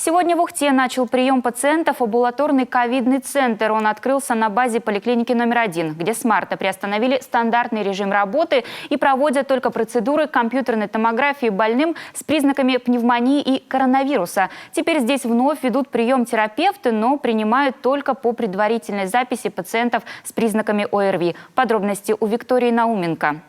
Сегодня в Ухте начал прием пациентов амбулаторный ковидный центр. Он открылся на базе поликлиники номер 1, где с марта приостановили стандартный режим работы и проводят только процедуры компьютерной томографии больным с признаками пневмонии и коронавируса. Теперь здесь вновь ведут прием терапевты, но принимают только по предварительной записи пациентов с признаками ОРВИ. Подробности у Виктории Науменко.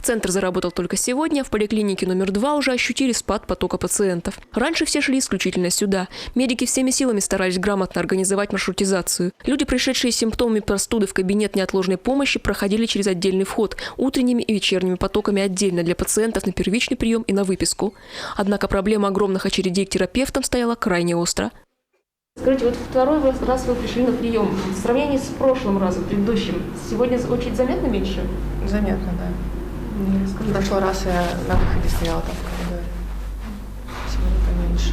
Центр заработал только сегодня. В поликлинике номер 2 уже ощутили спад потока пациентов. Раньше все шли исключительно сюда. Медики всеми силами старались грамотно организовать маршрутизацию. Люди, пришедшие с симптомами простуды в кабинет неотложной помощи, проходили через отдельный вход, утренними и вечерними потоками отдельно для пациентов на первичный прием и на выписку. Однако проблема огромных очередей к терапевтам стояла крайне остро. Скажите, вот второй раз вы пришли на прием. В сравнении с прошлым разом, предыдущим, сегодня очередь заметно меньше? Заметно, да. В прошлый раз я на выходе стояла там в коридоре. Сегодня поменьше.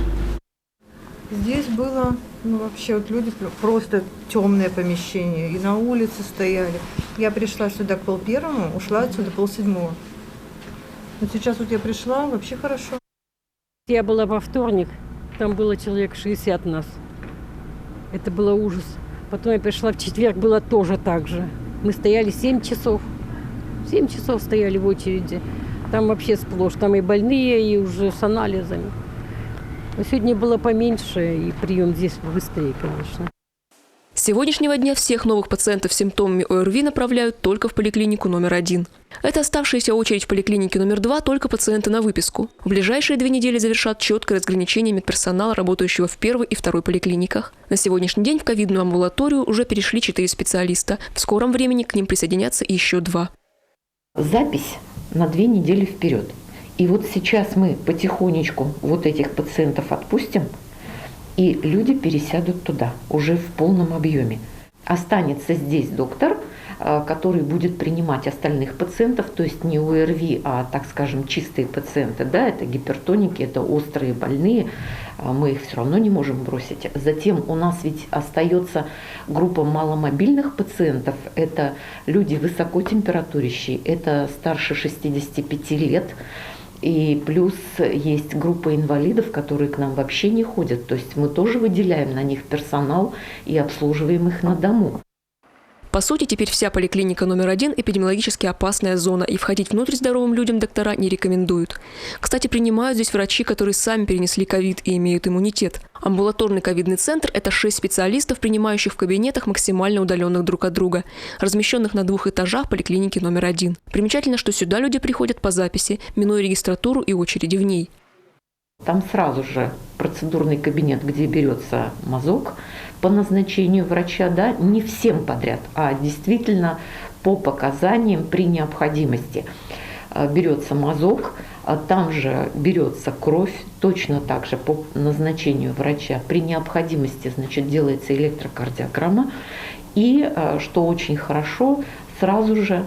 Здесь было, вообще вот люди, просто темное помещение. И на улице стояли. Я пришла сюда к 6:30, ушла отсюда 6:30. Вот сейчас вот я пришла, вообще хорошо. Я была во вторник, там было человек 60 нас. Это было ужас. Потом я пришла в четверг, было тоже так же. Мы стояли 7 часов. 7 часов стояли в очереди. Там вообще сплошь. Там и больные, и уже с анализами. Но сегодня было поменьше, и прием здесь быстрее, конечно. С сегодняшнего дня всех новых пациентов с симптомами ОРВИ направляют только в поликлинику номер 1. Это оставшаяся очередь в поликлинике номер 2 только пациенты на выписку. В ближайшие 2 недели завершат четкое разграничение медперсонала, работающего в первой и второй поликлиниках. На сегодняшний день в ковидную амбулаторию уже перешли 4 специалиста. В скором времени к ним присоединятся еще 2. Запись на 2 недели вперед. И вот сейчас мы потихонечку вот этих пациентов отпустим, и люди пересядут туда уже в полном объеме. Останется здесь доктор, который будет принимать остальных пациентов, то есть не ОРВИ, а, так скажем, чистые пациенты. Да, это гипертоники, это острые больные, мы их все равно не можем бросить. Затем у нас ведь остается группа маломобильных пациентов, это люди высокотемпературящие, это старше 65 лет. И плюс есть группа инвалидов, которые к нам вообще не ходят. То есть мы тоже выделяем на них персонал и обслуживаем их на дому. По сути, теперь вся поликлиника номер 1 – эпидемиологически опасная зона, и входить внутрь здоровым людям доктора не рекомендуют. Кстати, принимают здесь врачи, которые сами перенесли ковид и имеют иммунитет. Амбулаторный ковидный центр – это 6 специалистов, принимающих в кабинетах, максимально удаленных друг от друга, размещенных на 2 этажах поликлиники номер 1. Примечательно, что сюда люди приходят по записи, минуя регистратуру и очереди в ней. Там сразу же процедурный кабинет, где берется мазок по назначению врача, да, не всем подряд, а действительно по показаниям при необходимости. Берется мазок, там же берется кровь, точно так же по назначению врача. При необходимости, значит, делается электрокардиограмма. И, что очень хорошо, сразу же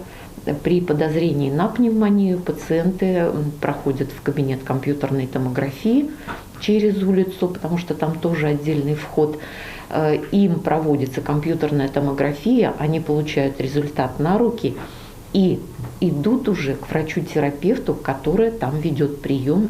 при подозрении на пневмонию пациенты проходят в кабинет компьютерной томографии через улицу, потому что там тоже отдельный вход. Им проводится компьютерная томография, они получают результат на руки и идут уже к врачу-терапевту, который там ведет прием.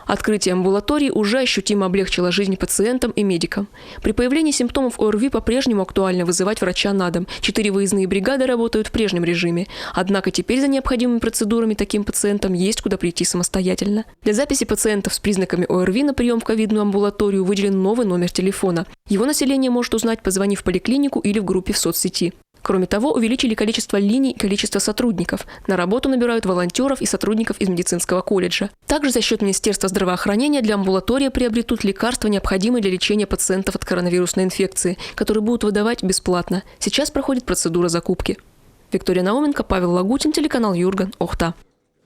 Открытие амбулатории уже ощутимо облегчило жизнь пациентам и медикам. При появлении симптомов ОРВИ по-прежнему актуально вызывать врача на дом. 4 выездные бригады работают в прежнем режиме. Однако теперь за необходимыми процедурами таким пациентам есть куда прийти самостоятельно. Для записи пациентов с признаками ОРВИ на прием в ковидную амбулаторию выделен новый номер телефона. Его население может узнать, позвонив в поликлинику или в группе в соцсети. Кроме того, увеличили количество линий и количество сотрудников. На работу набирают волонтеров и сотрудников из медицинского колледжа. Также за счет Министерства здравоохранения для амбулатории приобретут лекарства, необходимые для лечения пациентов от коронавирусной инфекции, которые будут выдавать бесплатно. Сейчас проходит процедура закупки. Виктория Науменко, Павел Лагутин, телеканал Юрган, Ухта.